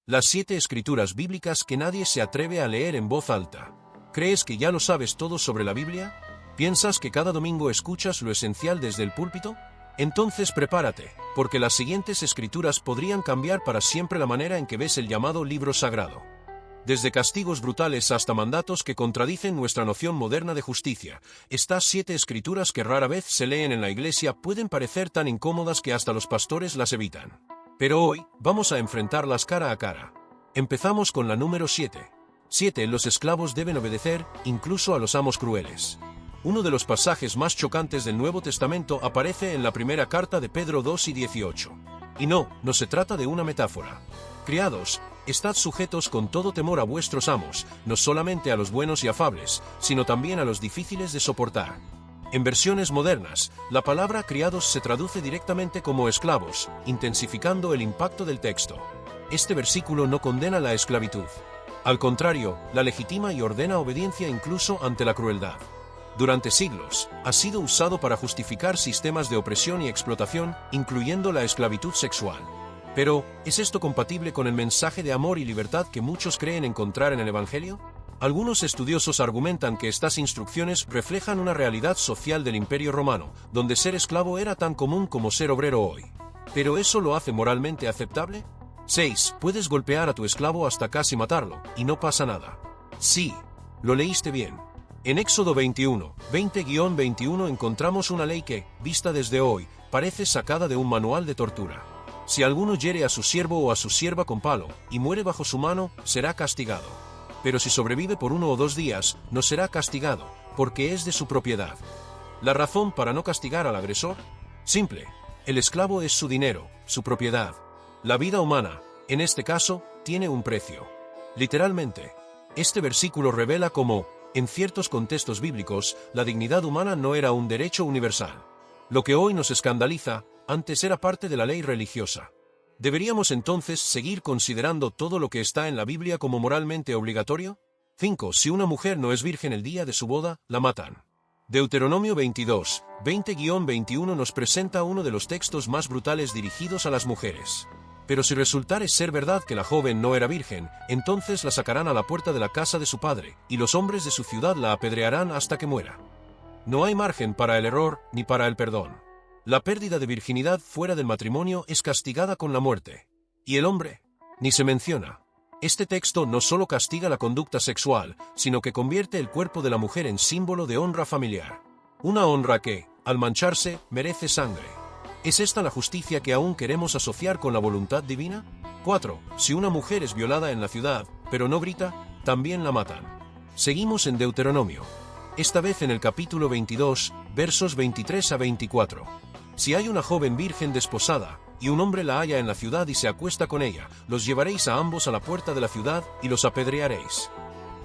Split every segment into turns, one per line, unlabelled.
Las 7 escrituras bíblicas que nadie se atreve a leer en voz alta. ¿Crees que ya lo sabes todo sobre la Biblia? ¿Piensas que cada domingo escuchas lo esencial desde el púlpito? Entonces prepárate, porque las siguientes escrituras podrían cambiar para siempre la manera en que ves el llamado libro sagrado. Desde castigos brutales hasta mandatos que contradicen nuestra noción moderna de justicia, estas 7 escrituras que rara vez se leen en la iglesia pueden parecer tan incómodas que hasta los pastores las evitan. Pero hoy, vamos a enfrentarlas cara a cara. Empezamos con la número 7. 7. Los esclavos deben obedecer, incluso a los amos crueles. Uno de los pasajes más chocantes del Nuevo Testamento aparece en la primera carta de Pedro 2 y 18. Y no se trata de una metáfora. Criados, estad sujetos con todo temor a vuestros amos, no solamente a los buenos y afables, sino también a los difíciles de soportar. En versiones modernas, la palabra criados se traduce directamente como esclavos, intensificando el impacto del texto. Este versículo no condena la esclavitud. Al contrario, la legitima y ordena obediencia incluso ante la crueldad. Durante siglos, ha sido usado para justificar sistemas de opresión y explotación, incluyendo la esclavitud sexual. Pero, ¿es esto compatible con el mensaje de amor y libertad que muchos creen encontrar en el Evangelio? Algunos estudiosos argumentan que estas instrucciones reflejan una realidad social del Imperio Romano, donde ser esclavo era tan común como ser obrero hoy. ¿Pero eso lo hace moralmente aceptable? 6. Puedes golpear a tu esclavo hasta casi matarlo, y no pasa nada. Sí, lo leíste bien. En Éxodo 21, 20-21 encontramos una ley que, vista desde hoy, parece sacada de un manual de tortura. Si alguno hiere a su siervo o a su sierva con palo, y muere bajo su mano, será castigado. Pero si sobrevive por 1 o 2 días, no será castigado, porque es de su propiedad. ¿La razón para no castigar al agresor? Simple. El esclavo es su dinero, su propiedad. La vida humana, en este caso, tiene un precio. Literalmente. Este versículo revela cómo, en ciertos contextos bíblicos, la dignidad humana no era un derecho universal. Lo que hoy nos escandaliza, antes era parte de la ley religiosa. ¿Deberíamos entonces seguir considerando todo lo que está en la Biblia como moralmente obligatorio? 5. Si una mujer no es virgen el día de su boda, la matan. Deuteronomio 22, 20-21 nos presenta uno de los textos más brutales dirigidos a las mujeres. Pero si resultare ser verdad que la joven no era virgen, entonces la sacarán a la puerta de la casa de su padre, y los hombres de su ciudad la apedrearán hasta que muera. No hay margen para el error ni para el perdón. La pérdida de virginidad fuera del matrimonio es castigada con la muerte. ¿Y el hombre? Ni se menciona. Este texto no solo castiga la conducta sexual, sino que convierte el cuerpo de la mujer en símbolo de honra familiar. Una honra que, al mancharse, merece sangre. ¿Es esta la justicia que aún queremos asociar con la voluntad divina? 4. Si una mujer es violada en la ciudad, pero no grita, también la matan. Seguimos en Deuteronomio. Esta vez en el capítulo 22, versos 23 a 24. Si hay una joven virgen desposada, y un hombre la halla en la ciudad y se acuesta con ella, los llevaréis a ambos a la puerta de la ciudad, y los apedrearéis.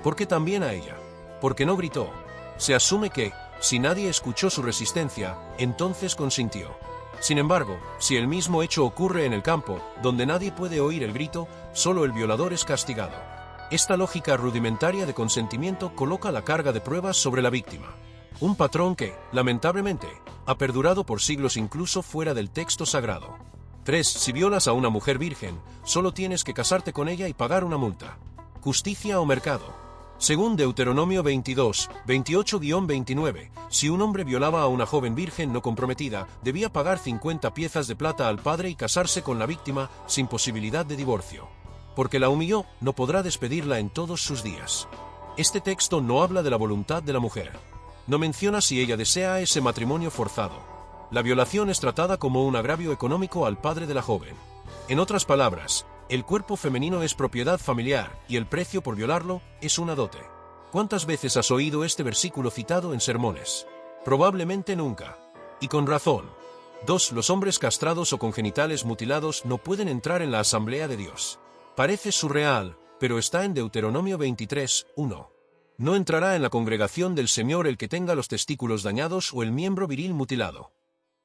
¿Por qué también a ella? Porque no gritó. Se asume que, si nadie escuchó su resistencia, entonces consintió. Sin embargo, si el mismo hecho ocurre en el campo, donde nadie puede oír el grito, solo el violador es castigado. Esta lógica rudimentaria de consentimiento coloca la carga de pruebas sobre la víctima. Un patrón que, lamentablemente, ha perdurado por siglos incluso fuera del texto sagrado. 3. Si violas a una mujer virgen, solo tienes que casarte con ella y pagar una multa. Justicia o mercado. Según Deuteronomio 22, 28-29, si un hombre violaba a una joven virgen no comprometida, debía pagar 50 piezas de plata al padre y casarse con la víctima, sin posibilidad de divorcio. Porque la humilló, no podrá despedirla en todos sus días. Este texto no habla de la voluntad de la mujer. No menciona si ella desea ese matrimonio forzado. La violación es tratada como un agravio económico al padre de la joven. En otras palabras, el cuerpo femenino es propiedad familiar, y el precio por violarlo es una dote. ¿Cuántas veces has oído este versículo citado en sermones? Probablemente nunca. Y con razón. 2. Los hombres castrados o con genitales mutilados no pueden entrar en la asamblea de Dios. Parece surreal, pero está en Deuteronomio 23, 1. No entrará en la congregación del Señor el que tenga los testículos dañados o el miembro viril mutilado.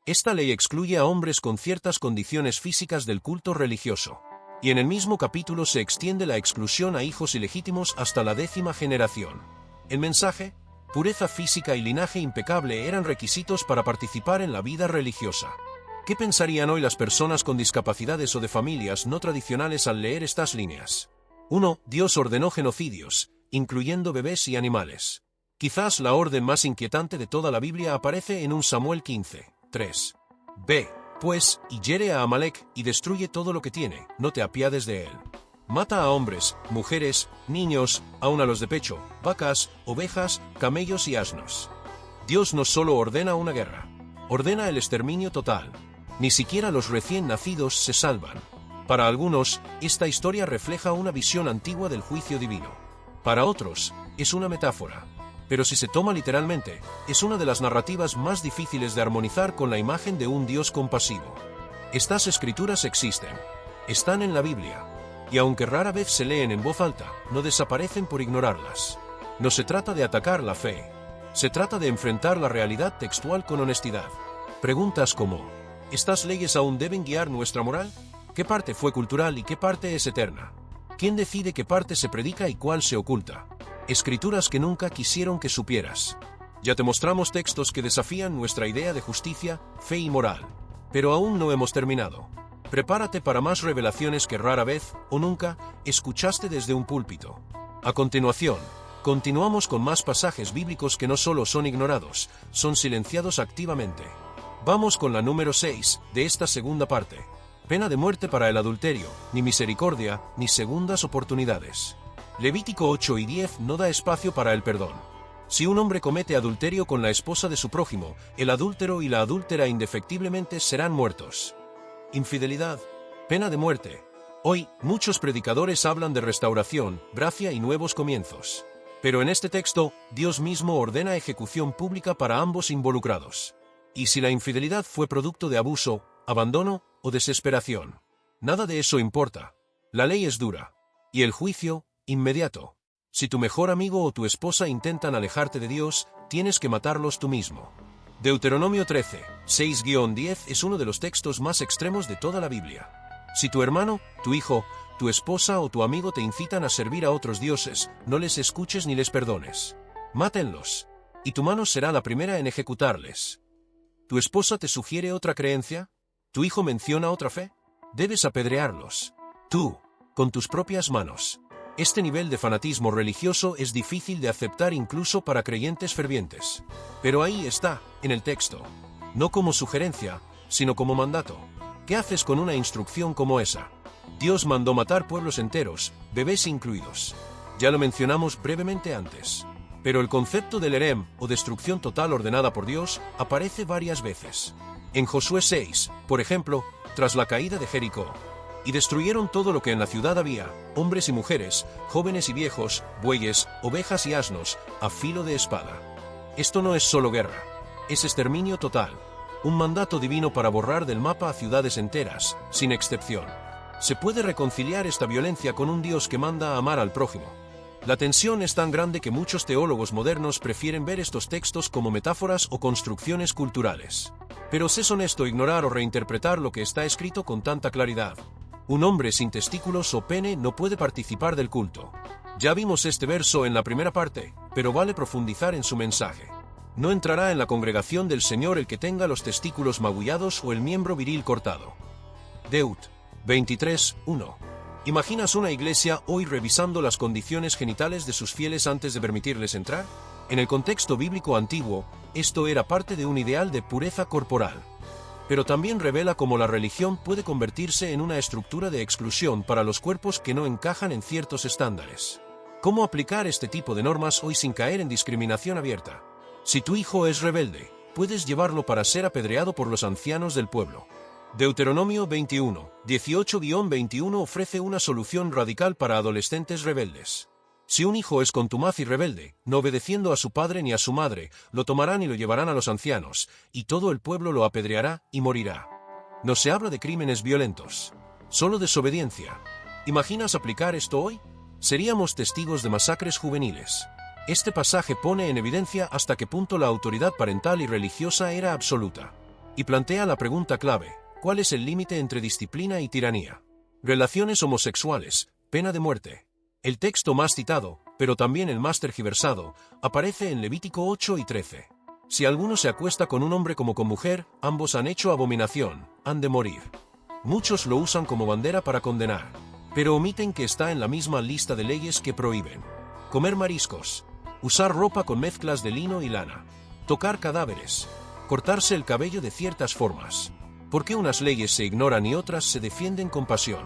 Esta ley excluye a hombres con ciertas condiciones físicas del culto religioso. Y en el mismo capítulo se extiende la exclusión a hijos ilegítimos hasta la 10ª generación. El mensaje, pureza física y linaje impecable eran requisitos para participar en la vida religiosa. ¿Qué pensarían hoy las personas con discapacidades o de familias no tradicionales al leer estas líneas? 1. Dios ordenó genocidios, incluyendo bebés y animales. Quizás la orden más inquietante de toda la Biblia aparece en 1 Samuel 15, 3. B. Pues, y hiere a Amalek, y destruye todo lo que tiene, no te apiades de él. Mata a hombres, mujeres, niños, aun a los de pecho, vacas, ovejas, camellos y asnos. Dios no solo ordena una guerra, ordena el exterminio total. Ni siquiera los recién nacidos se salvan. Para algunos, esta historia refleja una visión antigua del juicio divino. Para otros, es una metáfora. Pero si se toma literalmente, es una de las narrativas más difíciles de armonizar con la imagen de un Dios compasivo. Estas escrituras existen. Están en la Biblia. Y aunque rara vez se leen en voz alta, no desaparecen por ignorarlas. No se trata de atacar la fe. Se trata de enfrentar la realidad textual con honestidad. Preguntas como, ¿estas leyes aún deben guiar nuestra moral? ¿Qué parte fue cultural y qué parte es eterna? ¿Quién decide qué parte se predica y cuál se oculta? Escrituras que nunca quisieron que supieras. Ya te mostramos textos que desafían nuestra idea de justicia, fe y moral. Pero aún no hemos terminado. Prepárate para más revelaciones que rara vez, o nunca, escuchaste desde un púlpito. A continuación, continuamos con más pasajes bíblicos que no solo son ignorados, son silenciados activamente. Vamos con la número 6, de esta segunda parte. Pena de muerte para el adulterio, ni misericordia, ni segundas oportunidades. Levítico 8 y 10 no da espacio para el perdón. Si un hombre comete adulterio con la esposa de su prójimo, el adúltero y la adúltera indefectiblemente serán muertos. Infidelidad, pena de muerte. Hoy, muchos predicadores hablan de restauración, gracia y nuevos comienzos. Pero en este texto, Dios mismo ordena ejecución pública para ambos involucrados. Y si la infidelidad fue producto de abuso, abandono o desesperación, nada de eso importa. La ley es dura. Y el juicio, inmediato. Si tu mejor amigo o tu esposa intentan alejarte de Dios, tienes que matarlos tú mismo. Deuteronomio 13, 6-10 es uno de los textos más extremos de toda la Biblia. Si tu hermano, tu hijo, tu esposa o tu amigo te incitan a servir a otros dioses, no les escuches ni les perdones. Mátenlos. Y tu mano será la primera en ejecutarles. ¿Tu esposa te sugiere otra creencia? ¿Tu hijo menciona otra fe? Debes apedrearlos. Tú, con tus propias manos. Este nivel de fanatismo religioso es difícil de aceptar incluso para creyentes fervientes. Pero ahí está, en el texto. No como sugerencia, sino como mandato. ¿Qué haces con una instrucción como esa? Dios mandó matar pueblos enteros, bebés incluidos. Ya lo mencionamos brevemente antes. Pero el concepto del herem, o destrucción total ordenada por Dios, aparece varias veces. En Josué 6, por ejemplo, tras la caída de Jericó. Y destruyeron todo lo que en la ciudad había, hombres y mujeres, jóvenes y viejos, bueyes, ovejas y asnos, a filo de espada. Esto no es solo guerra, es exterminio total. Un mandato divino para borrar del mapa a ciudades enteras, sin excepción. ¿Se puede reconciliar esta violencia con un Dios que manda a amar al prójimo? La tensión es tan grande que muchos teólogos modernos prefieren ver estos textos como metáforas o construcciones culturales. Pero es honesto ignorar o reinterpretar lo que está escrito con tanta claridad. Un hombre sin testículos o pene no puede participar del culto. Ya vimos este verso en la primera parte, pero vale profundizar en su mensaje. No entrará en la congregación del Señor el que tenga los testículos magullados o el miembro viril cortado. Deut. 23:1. ¿Imaginas una iglesia hoy revisando las condiciones genitales de sus fieles antes de permitirles entrar? En el contexto bíblico antiguo, esto era parte de un ideal de pureza corporal. Pero también revela cómo la religión puede convertirse en una estructura de exclusión para los cuerpos que no encajan en ciertos estándares. ¿Cómo aplicar este tipo de normas hoy sin caer en discriminación abierta? Si tu hijo es rebelde, puedes llevarlo para ser apedreado por los ancianos del pueblo. Deuteronomio 21, 18-21 ofrece una solución radical para adolescentes rebeldes. Si un hijo es contumaz y rebelde, no obedeciendo a su padre ni a su madre, lo tomarán y lo llevarán a los ancianos, y todo el pueblo lo apedreará y morirá. No se habla de crímenes violentos, solo desobediencia. ¿Imaginas aplicar esto hoy? Seríamos testigos de masacres juveniles. Este pasaje pone en evidencia hasta qué punto la autoridad parental y religiosa era absoluta. Y plantea la pregunta clave: ¿cuál es el límite entre disciplina y tiranía? Relaciones homosexuales, pena de muerte. El texto más citado, pero también el más tergiversado, aparece en Levítico 8 y 13. Si alguno se acuesta con un hombre como con mujer, ambos han hecho abominación, han de morir. Muchos lo usan como bandera para condenar, pero omiten que está en la misma lista de leyes que prohíben. Comer mariscos, usar ropa con mezclas de lino y lana, tocar cadáveres, cortarse el cabello de ciertas formas. ¿Por qué unas leyes se ignoran y otras se defienden con pasión?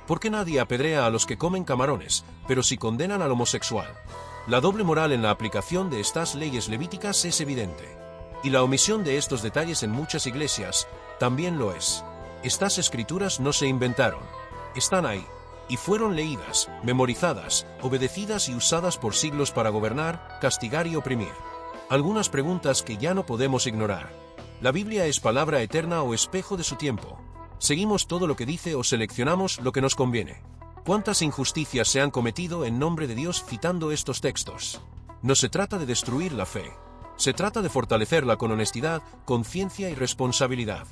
¿Por qué nadie apedrea a los que comen camarones, pero sí condenan al homosexual? La doble moral en la aplicación de estas leyes levíticas es evidente. Y la omisión de estos detalles en muchas iglesias también lo es. Estas escrituras no se inventaron. Están ahí, y fueron leídas, memorizadas, obedecidas y usadas por siglos para gobernar, castigar y oprimir. Algunas preguntas que ya no podemos ignorar. ¿La Biblia es palabra eterna o espejo de su tiempo? ¿Seguimos todo lo que dice o seleccionamos lo que nos conviene? ¿Cuántas injusticias se han cometido en nombre de Dios citando estos textos? No se trata de destruir la fe. Se trata de fortalecerla con honestidad, conciencia y responsabilidad.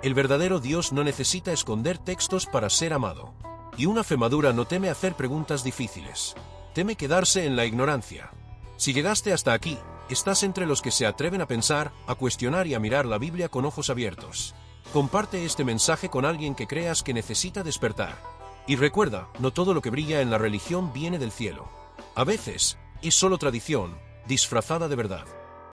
El verdadero Dios no necesita esconder textos para ser amado. Y una fe madura no teme hacer preguntas difíciles. Teme quedarse en la ignorancia. Si llegaste hasta aquí, estás entre los que se atreven a pensar, a cuestionar y a mirar la Biblia con ojos abiertos. Comparte este mensaje con alguien que creas que necesita despertar. Y recuerda, no todo lo que brilla en la religión viene del cielo. A veces, es solo tradición, disfrazada de verdad.